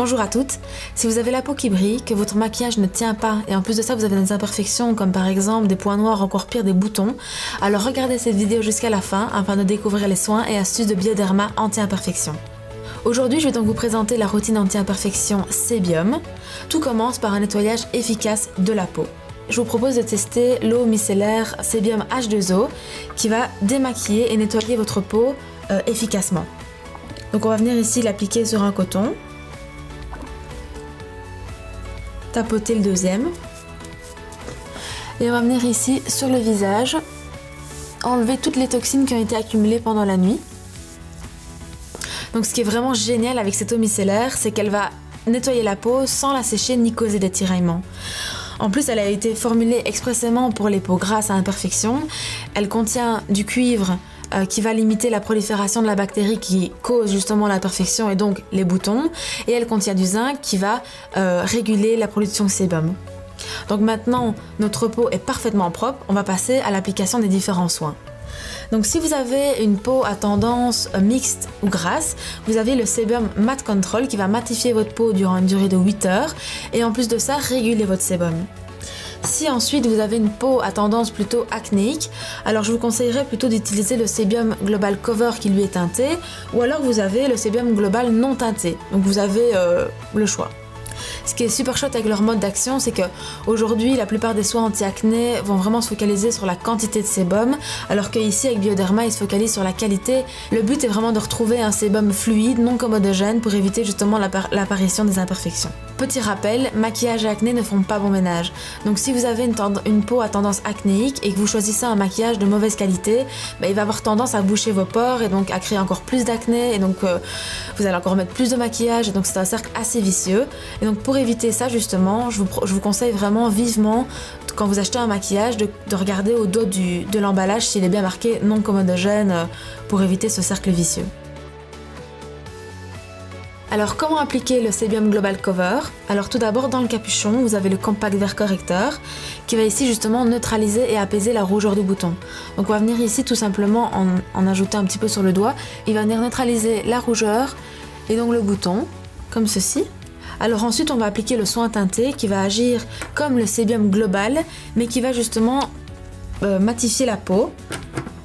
Bonjour à toutes, si vous avez la peau qui brille, que votre maquillage ne tient pas et en plus de ça vous avez des imperfections comme par exemple des points noirs, encore pire des boutons, alors regardez cette vidéo jusqu'à la fin afin de découvrir les soins et astuces de Bioderma anti-imperfection. Aujourd'hui je vais donc vous présenter la routine anti-imperfection Sébium. Tout commence par un nettoyage efficace de la peau. Je vous propose de tester l'eau micellaire Sébium H2O qui va démaquiller et nettoyer votre peau efficacement. Donc on va venir ici l'appliquer sur un coton, tapoter le deuxième et on va venir ici sur le visage enlever toutes les toxines qui ont été accumulées pendant la nuit. Donc ce qui est vraiment génial avec cette eau micellaire, c'est qu'elle va nettoyer la peau sans la sécher ni causer des tiraillements. En plus, elle a été formulée expressément pour les peaux grasses à imperfection. Elle contient du cuivre qui va limiter la prolifération de la bactérie qui cause justement l'imperfection et donc les boutons. Et elle contient du zinc qui va réguler la production de sébum. Donc maintenant, notre peau est parfaitement propre. On va passer à l'application des différents soins. Donc si vous avez une peau à tendance mixte ou grasse, vous avez le Sébium Matte Control qui va matifier votre peau durant une durée de 8 heures et en plus de ça, réguler votre sébum. Si ensuite vous avez une peau à tendance plutôt acnéique, alors je vous conseillerais plutôt d'utiliser le Sébium Global Cover qui lui est teinté ou alors vous avez le Sébium Global non teinté, donc vous avez le choix. Ce qui est super chouette avec leur mode d'action, c'est que aujourd'hui la plupart des soins anti-acné vont vraiment se focaliser sur la quantité de sébum, alors qu'ici avec Bioderma ils se focalisent sur la qualité. Le but est vraiment de retrouver un sébum fluide, non commodogène pour éviter justement l'apparition des imperfections. Petit rappel, maquillage et acné ne font pas bon ménage. Donc si vous avez une peau à tendance acnéique et que vous choisissez un maquillage de mauvaise qualité, il va avoir tendance à boucher vos pores et donc à créer encore plus d'acné et donc vous allez encore mettre plus de maquillage et donc c'est un cercle assez vicieux. Et donc pour éviter ça justement, je vous conseille vraiment vivement quand vous achetez un maquillage de regarder au dos de l'emballage s'il est bien marqué non commodogène pour éviter ce cercle vicieux. Alors comment appliquer le Sébium Global Cover? Alors tout d'abord dans le capuchon vous avez le Compact Verre Correcteur qui va ici justement neutraliser et apaiser la rougeur du bouton. Donc on va venir ici tout simplement en ajouter un petit peu sur le doigt. Il va venir neutraliser la rougeur et donc le bouton comme ceci. Alors ensuite on va appliquer le soin teinté qui va agir comme le Sébium Global mais qui va justement matifier la peau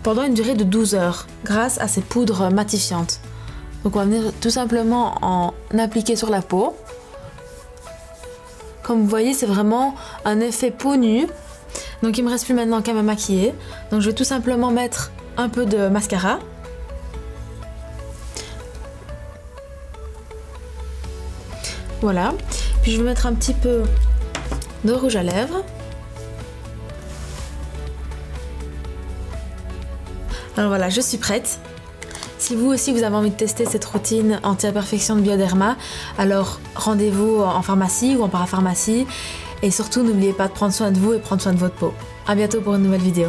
pendant une durée de 12 heures grâce à ces poudres matifiantes. Donc on va venir tout simplement en appliquer sur la peau. Comme vous voyez c'est vraiment un effet peau nue. Donc il me reste plus maintenant qu'à me maquiller. Donc je vais tout simplement mettre un peu de mascara. Voilà. Puis je vais mettre un petit peu de rouge à lèvres. Alors voilà, je suis prête. Si vous aussi vous avez envie de tester cette routine anti-imperfection de Bioderma, alors rendez-vous en pharmacie ou en parapharmacie et surtout n'oubliez pas de prendre soin de vous et prendre soin de votre peau. A bientôt pour une nouvelle vidéo.